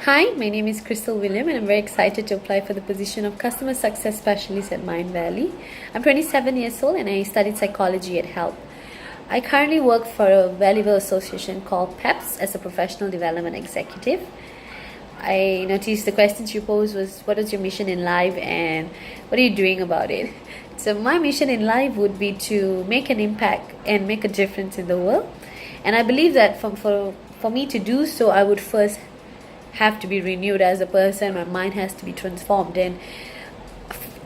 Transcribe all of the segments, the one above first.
Hi, my name is Crystal William and I'm very excited to apply for the position of Customer Success Specialist at Mindvalley. I'm 27 years old and I studied psychology at HELP. I currently work for a valuable association called PEPS as a professional development executive. I noticed the questions you posed was what is your mission in life and what are you doing about it? So my mission in life would be to make an impact and make a difference in the world. And I believe that for me to do so, I would first have to be renewed as a person. My mind has to be transformed, and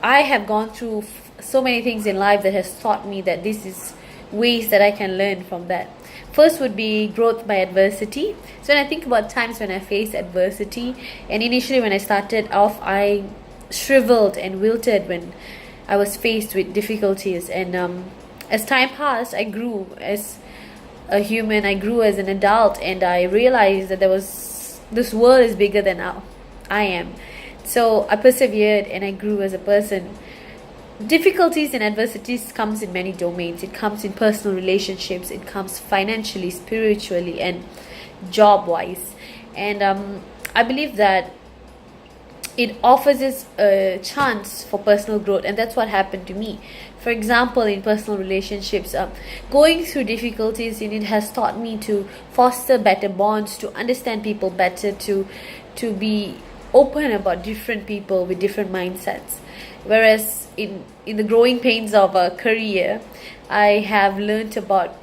I have gone through so many things in life that has taught me that this is ways that I can learn from that. First would be growth by adversity. So when I think about times when I faced adversity, and initially when I started off, I shriveled and wilted when I was faced with difficulties, and as time passed, I grew as a human, I grew as an adult, and I realized that this world is bigger than I am. So I persevered and I grew as a person. Difficulties and adversities comes in many domains. It comes in personal relationships, it comes financially, spiritually, and job wise. And I believe that it offers us a chance for personal growth, and that's what happened to me. For example, in personal relationships, going through difficulties in it has taught me to foster better bonds, to understand people better, to be open about different people with different mindsets. Whereas in the growing pains of a career, I have learned about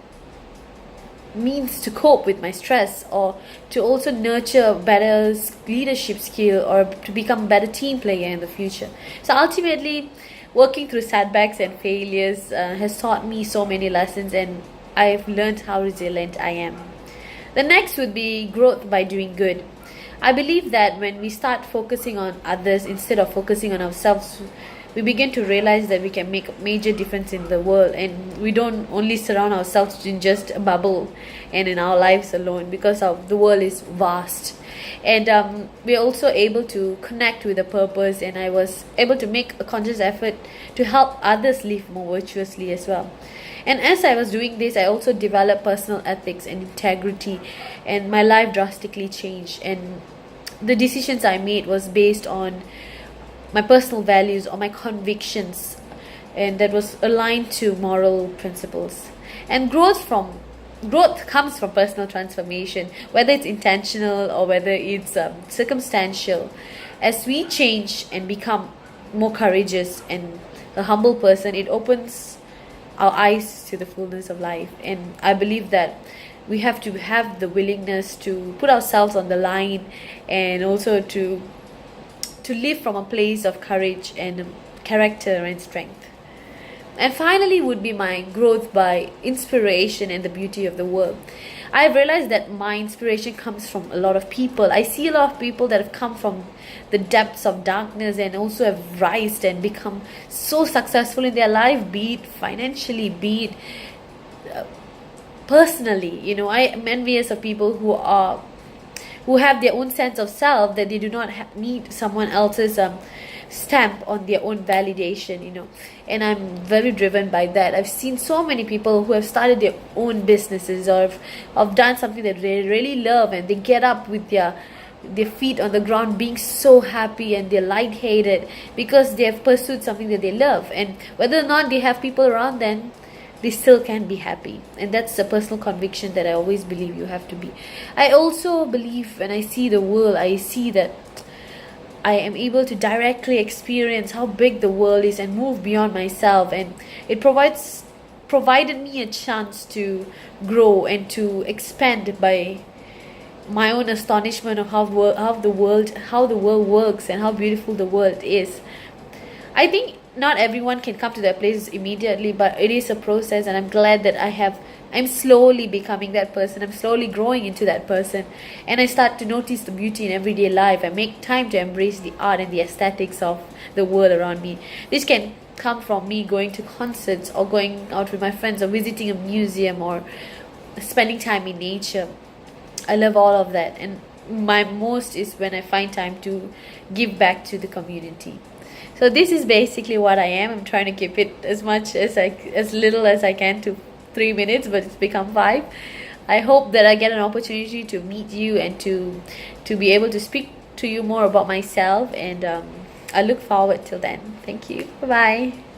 means to cope with my stress, or to also nurture better leadership skill, or to become a better team player in the future. So ultimately, working through setbacks and failures has taught me so many lessons, and I've learned how resilient I am. The next would be growth by doing good. I believe that when we start focusing on others instead of focusing on ourselves, we begin to realize that we can make a major difference in the world, and we don't only surround ourselves in just a bubble and in our lives alone, because the world is vast. And we're also able to connect with a purpose, and I was able to make a conscious effort to help others live more virtuously as well. And as I was doing this, I also developed personal ethics and integrity, and my life drastically changed. And the decisions I made was based on my personal values or my convictions, and that was aligned to moral principles. And growth comes from personal transformation, whether it's intentional or whether it's circumstantial. As we change and become more courageous and a humble person, it opens our eyes to the fullness of life. And I believe that we have to have the willingness to put ourselves on the line, and also to live from a place of courage and character and strength. And finally would be my growth by inspiration and the beauty of the world. I've realized that my inspiration comes from a lot of people. I see a lot of people that have come from the depths of darkness and also have risen and become so successful in their life, be it financially, be it personally. I am envious of people who have their own sense of self, that they do not need someone else's stamp on their own validation. And I'm very driven by that. I've seen so many people who have started their own businesses, or have done something that they really love, and they get up with their feet on the ground being so happy, and they're lightheaded because they have pursued something that they love. And whether or not they have people around them, they still can be happy. And that's a personal conviction that I always believe you have to be. I also believe, when I see the world, I see that I am able to directly experience how big the world is and move beyond myself, and it provided me a chance to grow and to expand by my own astonishment of how the world works and how beautiful the world is. I think not everyone can come to that place immediately, but it is a process, and I'm glad that I'm slowly becoming that person. I'm slowly growing into that person, and I start to notice the beauty in everyday life. I make time to embrace the art and the aesthetics of the world around me. This can come from me going to concerts, or going out with my friends, or visiting a museum, or spending time in nature. I love all of that, and my most is when I find time to give back to the community. So this is basically what I am. I'm trying to keep it as little as I can to 3 minutes, but it's become 5. I hope that I get an opportunity to meet you and to be able to speak to you more about myself, and I look forward till then. Thank you. Bye bye.